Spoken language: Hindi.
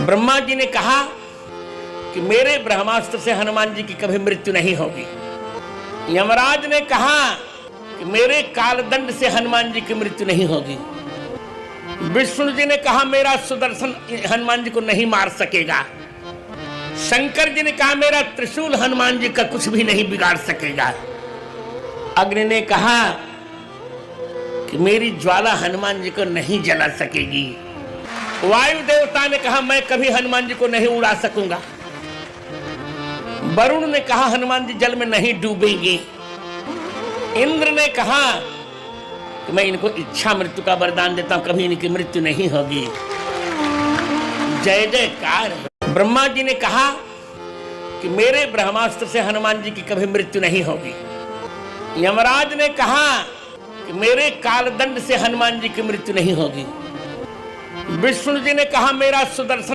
ब्रह्मा जी ने कहा कि मेरे ब्रह्मास्त्र से हनुमान जी की कभी मृत्यु नहीं होगी। यमराज ने कहा कि मेरे कालदंड से हनुमान जी की मृत्यु नहीं होगी। विष्णु जी ने कहा मेरा सुदर्शन हनुमान जी को नहीं मार सकेगा। शंकर जी ने कहा मेरा त्रिशूल हनुमान जी का कुछ भी नहीं बिगाड़ सकेगा। अग्नि ने कहा कि मेरी ज्वाला हनुमान जी को नहीं जला सकेगी। वायु देवता ने कहा मैं कभी हनुमान जी को नहीं उड़ा सकूंगा। वरुण ने कहा हनुमान जी जल में नहीं डूबेंगे। इंद्र ने कहा कि मैं इनको इच्छा मृत्यु का वरदान देता हूं, कभी इनकी मृत्यु नहीं होगी। जय जयकार। ब्रह्मा जी ने कहा कि मेरे ब्रह्मास्त्र से हनुमान जी की कभी मृत्यु नहीं होगी। यमराज ने कहा कि मेरे कालदंड से हनुमान जी की मृत्यु नहीं होगी। विष्णु जी ने कहा मेरा सुदर्शन